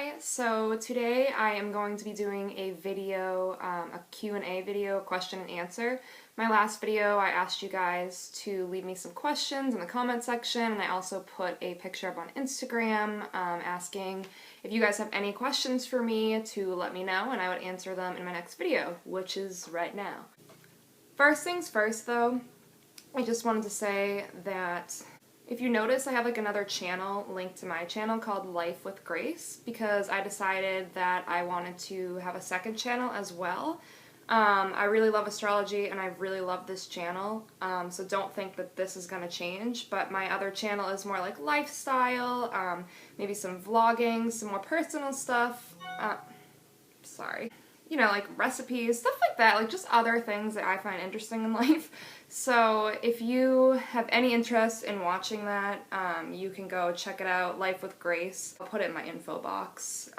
Hi, so today I am going to be doing a video, a Q&A video, question and answer. My last video I asked you guys to leave me some questions in the comment section, and I also put a picture up on Instagram asking if you guys have any questions for me to let me know, and I would answer them in my next video, which is right now. First things first though, I just wanted to say that if you notice, I have like another channel linked to my channel called Life with Grace because I decided that I wanted to have a second channel as well. I really love astrology and I really love this channel, so don't think that this is going to change, but my other channel is more like lifestyle, maybe some vlogging, some more personal stuff, you know, like recipes, stuff like that, like just other things that I find interesting in life. So if you have any interest in watching that, you can go check it out, Life with Grace. I'll put it in my info box.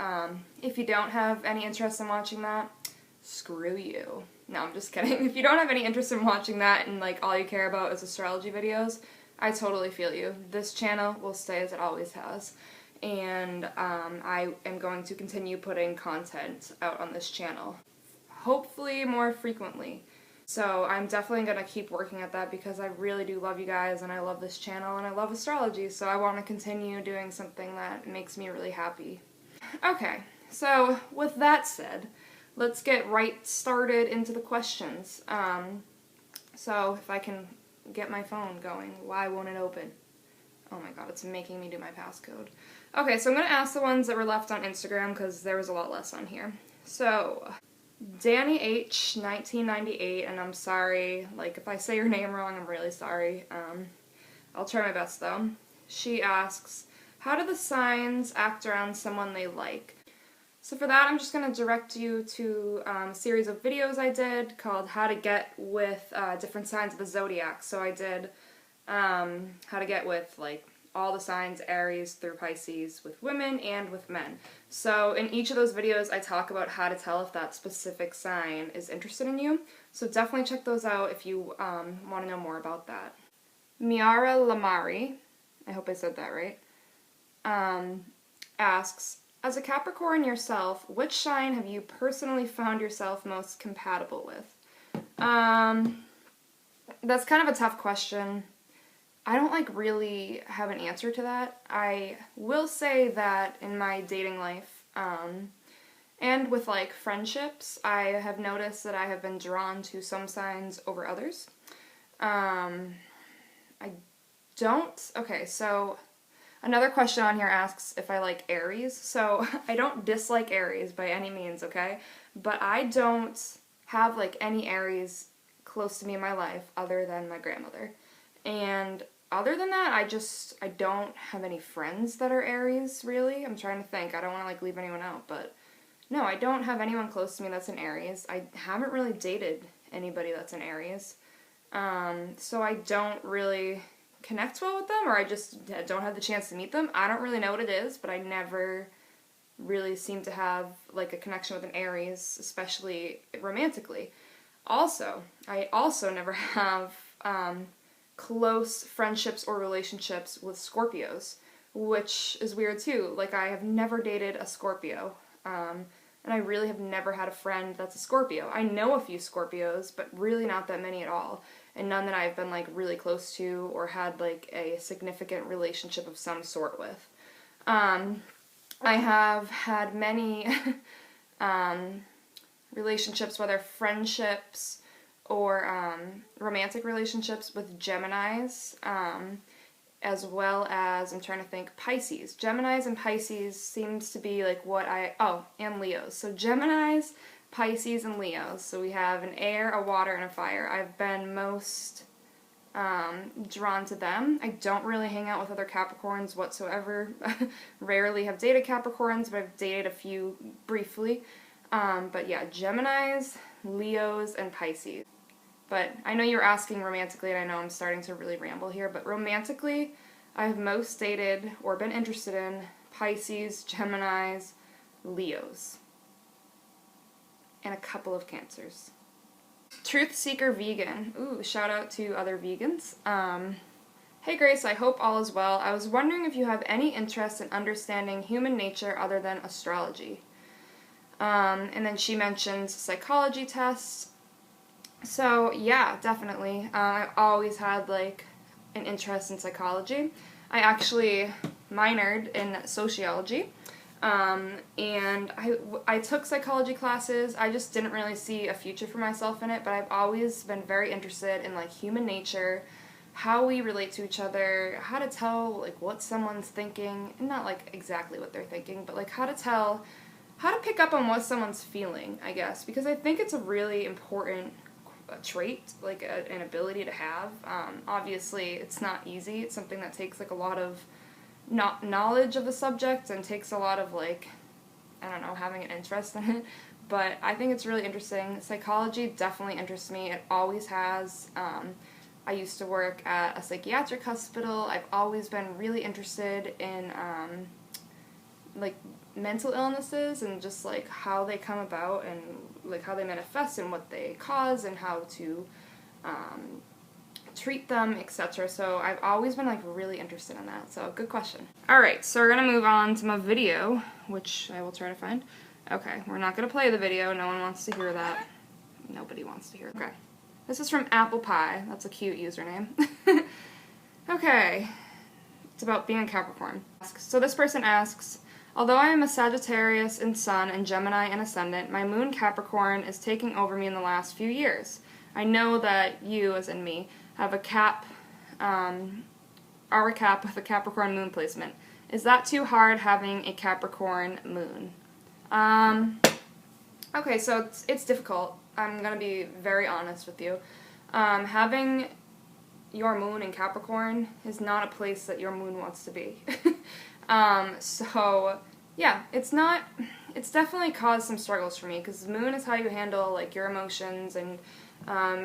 If you don't have any interest in watching that, screw you. No, I'm just kidding. If you don't have any interest in watching that and like all you care about is astrology videos, I totally feel you. This channel will stay as it always has. And I am going to continue putting content out on this channel, hopefully more frequently. So I'm definitely going to keep working at that because I really do love you guys and I love this channel and I love astrology, so I want to continue doing something that makes me really happy. Okay, so with that said, let's get right started into the questions. So if I can get my phone going, why won't it open? Oh my god, it's making me do my passcode. Okay, so I'm going to ask the ones that were left on Instagram because there was a lot less on here. So, Danny H, 1998, and I'm sorry, like if I say your name wrong, I'm really sorry. I'll try my best though. She asks, how do the signs act around someone they like? So for that, I'm just going to direct you to a series of videos I did called How to Get with Different Signs of the Zodiac. So I did how to get with like all the signs, Aries through Pisces, with women and with men. So in each of those videos I talk about how to tell if that specific sign is interested in you. So definitely check those out if you want to know more about that. Miara Lamari, I hope I said that right, asks, as a Capricorn yourself, which sign have you personally found yourself most compatible with? That's kind of a tough question. I don't like really have an answer to that. I will say that in my dating life, and with like friendships, I have noticed that I have been drawn to some signs over others. Okay, so another question on here asks if I like Aries. So I don't dislike Aries by any means, okay? But I don't have like any Aries close to me in my life other than my grandmother. And other than that, I don't have any friends that are Aries, really. I'm trying to think. I don't want to like leave anyone out, but no, I don't have anyone close to me that's an Aries. I haven't really dated anybody that's an Aries. So I don't really connect well with them, or I just don't have the chance to meet them. I don't really know what it is, but I never really seem to have like a connection with an Aries, especially romantically. Also, I also never have close friendships or relationships with Scorpios, which is weird too. Like, I have never dated a Scorpio, and I really have never had a friend that's a Scorpio. I know a few Scorpios, but really not that many at all, and none that I've been like really close to or had like a significant relationship of some sort with. I have had many relationships, whether friendships or romantic relationships with Geminis, as well as, I'm trying to think, Pisces. Geminis and Pisces seems to be like and Leos. So Geminis, Pisces, and Leos. So we have an air, a water, and a fire. I've been most drawn to them. I don't really hang out with other Capricorns whatsoever. Rarely have dated Capricorns, but I've dated a few briefly. But yeah, Geminis, Leos, and Pisces. But I know you're asking romantically, and I know I'm starting to really ramble here, but romantically, I've most dated or been interested in Pisces, Geminis, Leos, and a couple of Cancers. Truth Seeker Vegan. Ooh, shout out to other vegans. Hey Grace, I hope all is well. I was wondering if you have any interest in understanding human nature other than astrology. And then she mentions psychology tests. So yeah, definitely. I've always had like an interest in psychology. I actually minored in sociology. And I took psychology classes. I just didn't really see a future for myself in it, but I've always been very interested in like human nature, how we relate to each other, how to tell like what someone's thinking, and not like exactly what they're thinking, but like how to pick up on what someone's feeling, I guess, because I think it's a really important trait, like an ability to have. Obviously, it's not easy. It's something that takes like a lot of knowledge of the subject and takes a lot of like, I don't know, having an interest in it. But I think it's really interesting. Psychology definitely interests me. It always has. I used to work at a psychiatric hospital. I've always been really interested in like mental illnesses and just like how they come about and like how they manifest and what they cause and how to treat them, etc. So I've always been like really interested in that. So good question. Alright, so we're gonna move on to my video, which I will try to find. Okay, we're not gonna play the video. No one wants to hear that. Nobody wants to hear it. Okay. This is from Apple Pie. That's a cute username. Okay. It's about being a Capricorn. So this person asks, although I am a Sagittarius in Sun and Gemini in Ascendant, my moon Capricorn is taking over me in the last few years. I know that you, as in me, have a cap, are a cap with a Capricorn moon placement. Is that too hard having a Capricorn moon? Okay, so it's difficult. I'm going to be very honest with you. Having your moon in Capricorn is not a place that your moon wants to be. So, yeah, it's definitely caused some struggles for me, because the moon is how you handle, like, your emotions and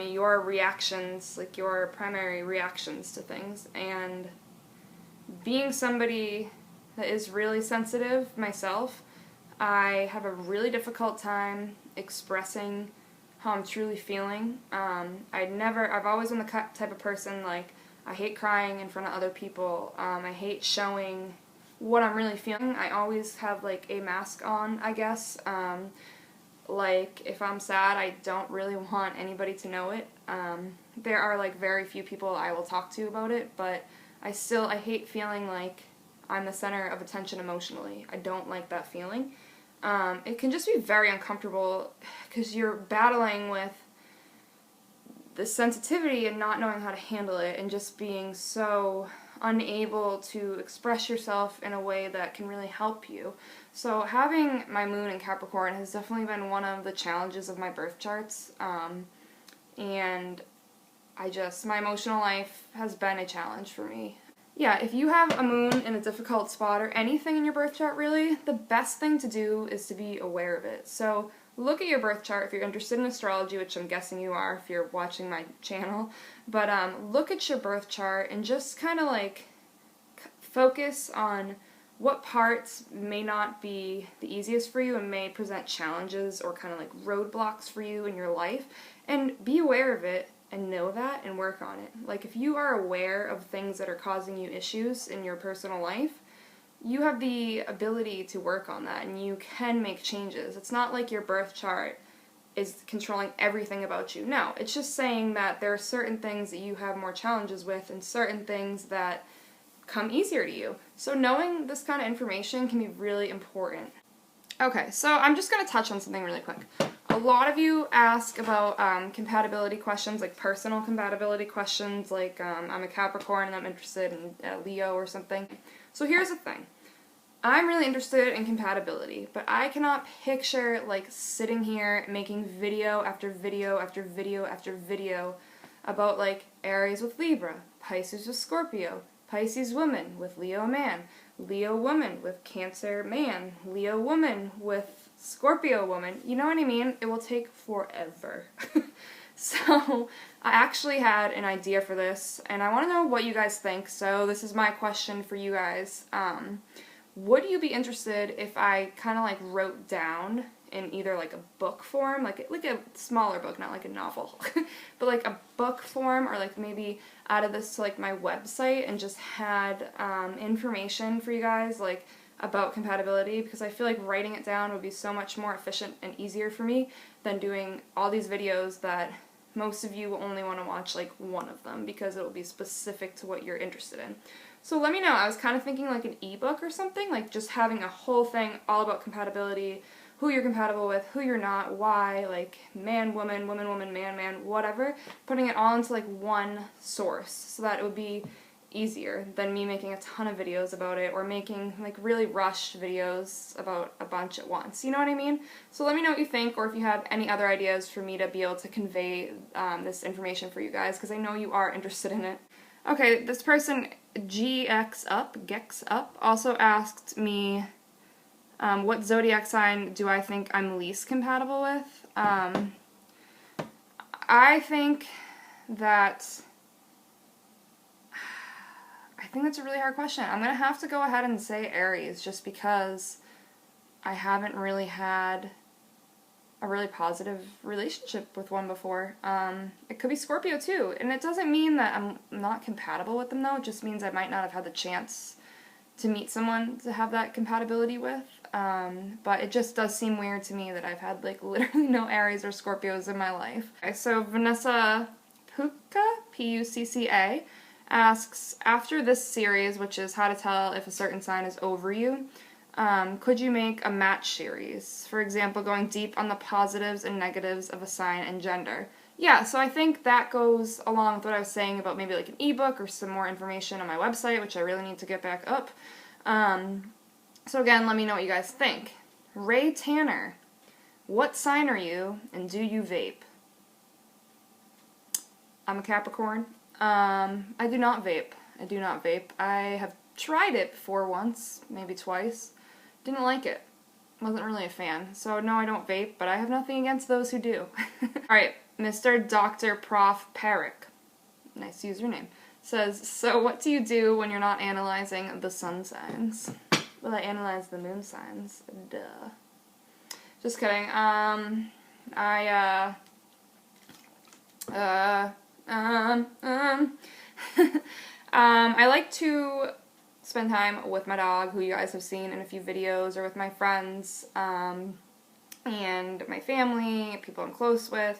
your reactions, like, your primary reactions to things, and being somebody that is really sensitive myself, I have a really difficult time expressing how I'm truly feeling. I've always been the type of person, like, I hate crying in front of other people. I hate showing what I'm really feeling. I always have, like, a mask on, I guess. Like, if I'm sad, I don't really want anybody to know it. There are, like, very few people I will talk to about it, but I hate feeling like I'm the center of attention emotionally. I don't like that feeling. It can just be very uncomfortable because you're battling with the sensitivity and not knowing how to handle it and just being so unable to express yourself in a way that can really help you. So having my moon in Capricorn has definitely been one of the challenges of my birth charts, and my emotional life has been a challenge for me. Yeah, if you have a moon in a difficult spot or anything in your birth chart really, the best thing to do is to be aware of it. So look at your birth chart if you're interested in astrology, which I'm guessing you are if you're watching my channel, but look at your birth chart and just kind of like focus on what parts may not be the easiest for you and may present challenges or kind of like roadblocks for you in your life, and be aware of it and know that and work on it. Like, if you are aware of things that are causing you issues in your personal life, you have the ability to work on that and you can make changes. It's not like your birth chart is controlling everything about you. No, it's just saying that there are certain things that you have more challenges with and certain things that come easier to you. So knowing this kind of information can be really important. Okay, so I'm just going to touch on something really quick. A lot of you ask about compatibility questions, like personal compatibility questions, like I'm a Capricorn and I'm interested in Leo or something. So here's the thing. I'm really interested in compatibility, but I cannot picture like sitting here making video after video after video after video about like Aries with Libra, Pisces with Scorpio, Pisces woman with Leo man, Leo woman with Cancer man, Leo woman with Scorpio woman. You know what I mean? It will take forever. So I actually had an idea for this, and I want to know what you guys think. So this is my question for you guys. Would you be interested if I kind of like wrote down in either like a book form, like a smaller book, not like a novel, but like a book form, or like maybe added this to like my website and just had information for you guys like about compatibility, because I feel like writing it down would be so much more efficient and easier for me than doing all these videos that most of you will only want to watch like one of them because it will be specific to what you're interested in. So let me know. I was kind of thinking like an ebook or something, like just having a whole thing all about compatibility, who you're compatible with, who you're not, why, like man, woman, woman, woman, man, man, whatever, putting it all into like one source so that it would be easier than me making a ton of videos about it or making like really rushed videos about a bunch at once. You know what I mean? So let me know what you think, or if you have any other ideas for me to be able to convey this information for you guys, because I know you are interested in it. Okay, this person, Gex Up, also asked me what zodiac sign do I think I'm least compatible with. I think that's a really hard question. I'm going to have to go ahead and say Aries, just because I haven't really had a really positive relationship with one before. It could be Scorpio too, and it doesn't mean that I'm not compatible with them though, it just means I might not have had the chance to meet someone to have that compatibility with. But it just does seem weird to me that I've had like literally no Aries or Scorpios in my life. Okay, so Vanessa Pucca, P-U-C-C-A, asks, after this series, which is how to tell if a certain sign is over you, could you make a match series? For example, going deep on the positives and negatives of a sign and gender. Yeah, so I think that goes along with what I was saying about maybe like an ebook or some more information on my website, which I really need to get back up. So again, let me know what you guys think. Ray Tanner, what sign are you, and do you vape? I'm a Capricorn. I do not vape. I have tried it before once, maybe twice. Didn't like it. Wasn't really a fan. So no, I don't vape, but I have nothing against those who do. Alright, Mr. Dr. Prof. Perick, nice username, says, so what do you do when you're not analyzing the sun signs? Well, I analyze the moon signs. Duh. Just kidding. I like to spend time with my dog, who you guys have seen in a few videos, or with my friends, and my family, people I'm close with.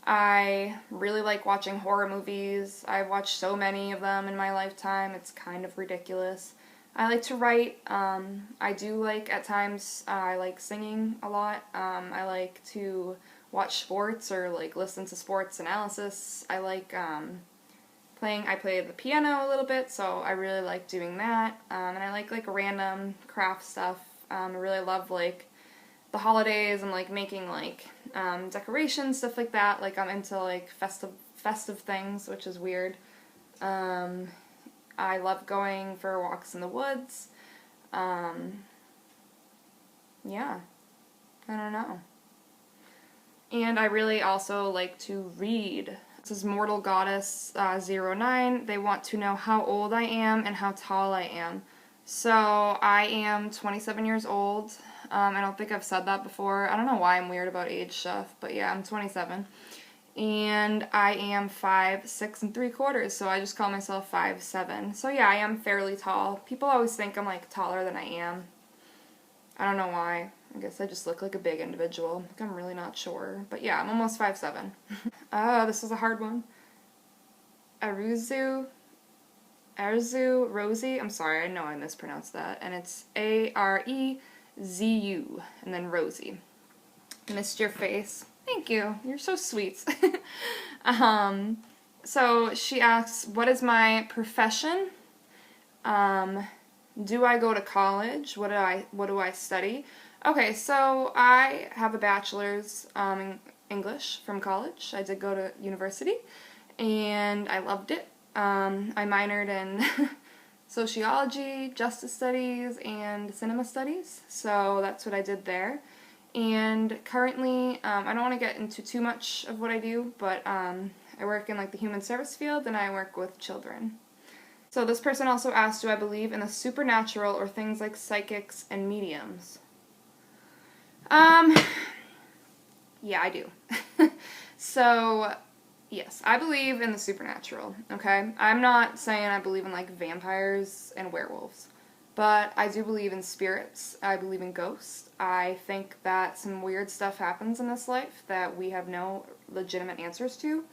I really like watching horror movies. I've watched so many of them in my lifetime, it's kind of ridiculous. I like to write. I do like, at times, I like singing a lot. I like to watch sports or like listen to sports analysis. I like I play the piano a little bit, so I really like doing that. And I like random craft stuff. I really love like the holidays and like making like decorations, stuff like that. Like I'm into like festive things, which is weird. I love going for walks in the woods. Yeah, I don't know. And I really also like to read. This is Mortal Goddess 09. They want to know how old I am and how tall I am. So I am 27 years old. I don't think I've said that before. I don't know why I'm weird about age stuff, but yeah, I'm 27. And I am 5'6 3/4", so I just call myself 5'7". So yeah, I am fairly tall. People always think I'm like taller than I am. I don't know why. I guess I just look like a big individual. Like, I'm really not sure. But yeah, I'm almost 5'7". Oh, this is a hard one. Arzu Rosie. I'm sorry, I know I mispronounced that. And it's Arezu, and then Rosie. Missed your face. Thank you. You're so sweet. So she asks, what is my profession? Do I go to college? What do I study? Okay, so I have a bachelor's in English from college. I did go to university, and I loved it. I minored in sociology, justice studies, and cinema studies, so that's what I did there. And currently, I don't want to get into too much of what I do, but I work in like the human service field, and I work with children. So this person also asked, do I believe in the supernatural or things like psychics and mediums? Yeah, I do. So, yes, I believe in the supernatural, okay? I'm not saying I believe in, like, vampires and werewolves, but I do believe in spirits. I believe in ghosts. I think that some weird stuff happens in this life that we have no legitimate answers to.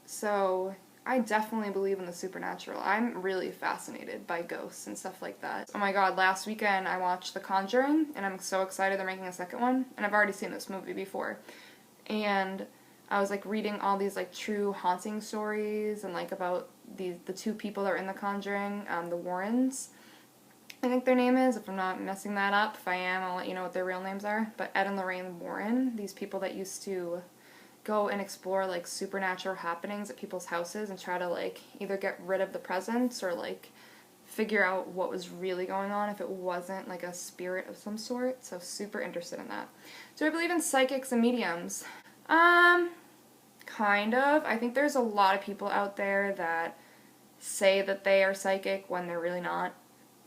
So I definitely believe in the supernatural. I'm really fascinated by ghosts and stuff like that. Oh my god, last weekend I watched The Conjuring, and I'm so excited they're making a second one, and I've already seen this movie before. And I was, like, reading all these, like, true haunting stories, and, like, about the two people that are in The Conjuring, the Warrens, I think their name is, if I'm not messing that up. If I am, I'll let you know what their real names are. But Ed and Lorraine Warren, these people that used to go and explore, like, supernatural happenings at people's houses and try to, like, either get rid of the presence or, like, figure out what was really going on if it wasn't, like, a spirit of some sort. So super interested in that. Do I believe in psychics and mediums? Kind of. I think there's a lot of people out there that say that they are psychic when they're really not.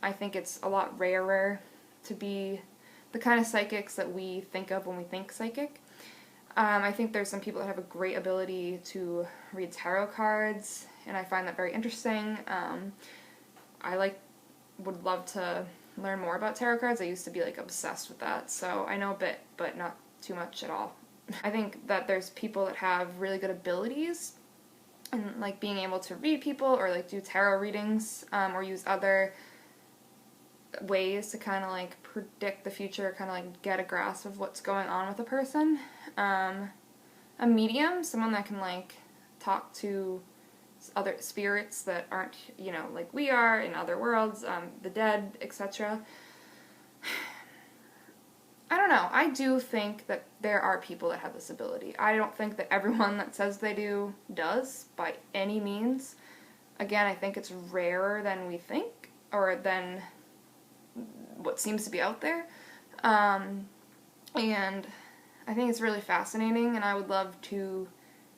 I think it's a lot rarer to be the kind of psychics that we think of when we think psychic. I think there's some people that have a great ability to read tarot cards, and I find that very interesting. I would love to learn more about tarot cards. I used to be, like, obsessed with that, so I know a bit, but not too much at all. I think that there's people that have really good abilities and, like, being able to read people or, like, do tarot readings, or use other ways to kind of, like, predict the future, kind of, like, get a grasp of what's going on with a person. A medium, someone that can, like, talk to other spirits that aren't, you know, like we are in other worlds, the dead, etc. I don't know. I do think that there are people that have this ability. I don't think that everyone that says they do does, by any means. Again, I think it's rarer than we think, or than what seems to be out there. And I think it's really fascinating, and I would love to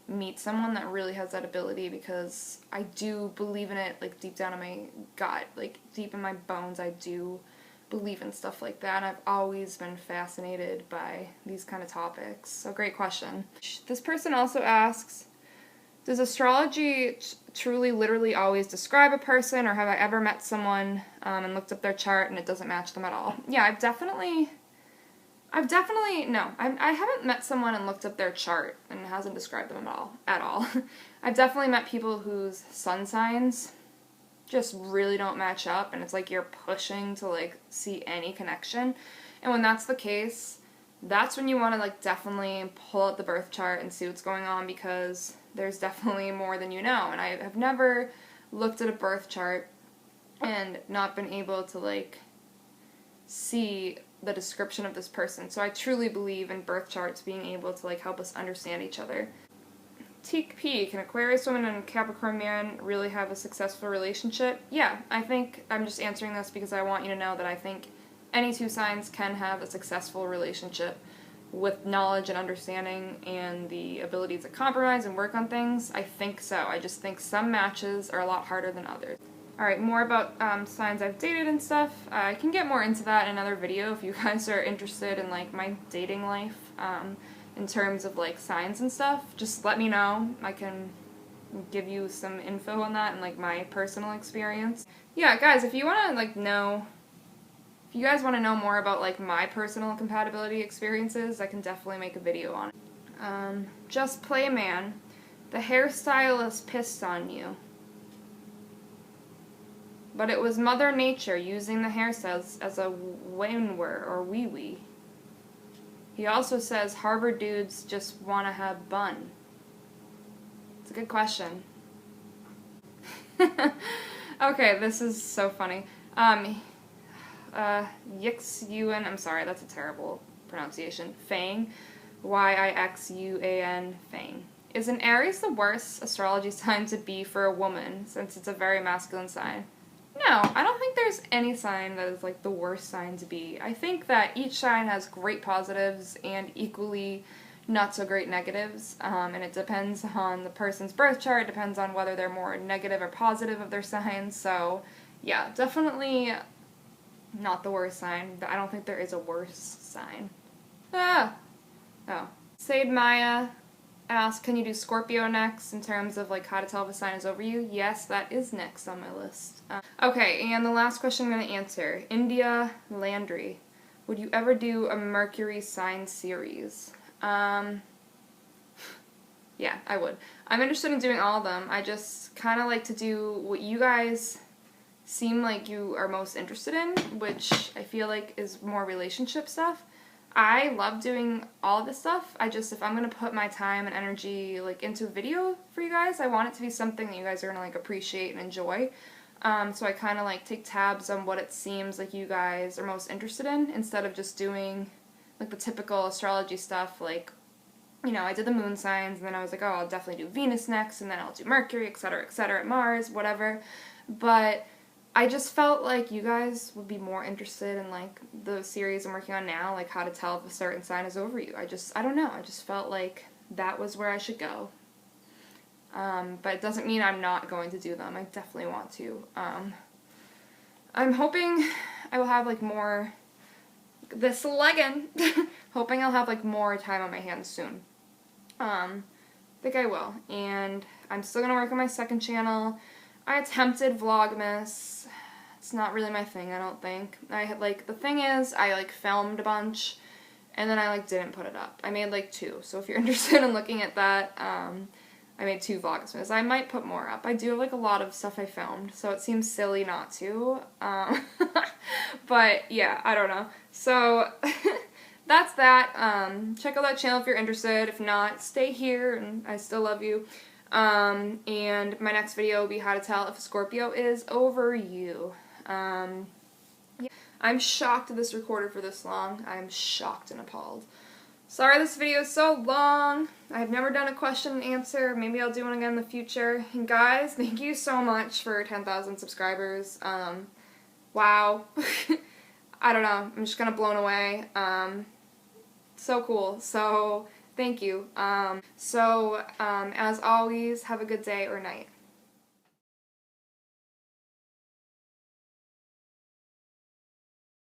meet someone that really has that ability, because I do believe in it, like, deep down in my gut, like, deep in my bones, I do believe in stuff like that. I've always been fascinated by these kind of topics. So great question. This person also asks, does astrology truly literally always describe a person, or have I ever met someone and looked up their chart and it doesn't match them at all? Yeah, I haven't met someone and looked up their chart and it hasn't described them at all. I've definitely met people whose sun signs just really don't match up, and it's like you're pushing to, like, see any connection. And when that's the case, that's when you want to, like, definitely pull out the birth chart and see what's going on, because there's definitely more than you know. And I have never looked at a birth chart and not been able to, like, see the description of this person. So I truly believe in birth charts being able to, like, help us understand each other. Teak P, can Aquarius woman and Capricorn man really have a successful relationship? Yeah, I think I'm just answering this because I want you to know that I think any two signs can have a successful relationship with knowledge and understanding and the ability to compromise and work on things. I think so. I just think some matches are a lot harder than others. Alright, more about signs I've dated and stuff. I can get more into that in another video if you guys are interested in, like, my dating life. In terms of, like, signs and stuff, just let me know. I can give you some info on that and, like, my personal experience. Yeah, guys, if you want to, like, if you guys want to know more about, like, my personal compatibility experiences, I can definitely make a video on it. Just play man. The hairstylist pissed on you. But it was Mother Nature using the hairstyles as a winwer or wee-wee. He also says Harvard dudes just want to have bun. It's a good question. Okay, this is so funny. Yixuan, I'm sorry, that's a terrible pronunciation. Fang, Yixuan, Fang. Is an Aries the worst astrology sign to be for a woman, since it's a very masculine sign? No, I don't think there's any sign that is, like, the worst sign to be. I think that each sign has great positives and equally not so great negatives, and it depends on the person's birth chart, it depends on whether they're more negative or positive of their signs, so yeah, definitely not the worst sign. I don't think there is a worse sign. Ah! Oh. Sade Maya asked, can you do Scorpio next in terms of like how to tell if a sign is over you? Yes, that is next on my list. Okay, and the last question I'm going to answer. India Landry. Would you ever do a Mercury sign series? Yeah, I would. I'm interested in doing all of them. I just kind of like to do what you guys seem like you are most interested in, which I feel like is more relationship stuff. I love doing all of this stuff. If I'm going to put my time and energy like into a video for you guys, I want it to be something that you guys are going to like appreciate and enjoy. So I kind of like take tabs on what it seems like you guys are most interested in instead of just doing like the typical astrology stuff. Like, you know, I did the moon signs and then I was like, oh, I'll definitely do Venus next and then I'll do Mercury, etc., Mars, whatever. But I just felt like you guys would be more interested in like the series I'm working on now, like how to tell if a certain sign is over you. I don't know, I just felt like that was where I should go. But it doesn't mean I'm not going to do them. I definitely want to. I'm hoping I will have like more, hoping I'll have like more time on my hands soon. I think I will. And I'm still going to work on my second channel. I attempted Vlogmas. It's not really my thing, I don't think. The thing is, I like filmed a bunch and then I like didn't put it up. I made like 2, so if you're interested in looking at that, I made 2 Vlogmas. I might put more up. I do have like a lot of stuff I filmed, so it seems silly not to. But yeah, I don't know. So that's that. Check out that channel if you're interested. If not, stay here and I still love you. And my next video will be how to tell if a Scorpio is over you. Yeah. I'm shocked that this recorded for this long. I'm shocked and appalled. Sorry this video is so long. I've never done a question and answer. Maybe I'll do one again in the future. And guys, thank you so much for 10,000 subscribers. Wow. I don't know. I'm just kind of blown away. So cool. So thank you. As always, have a good day or night.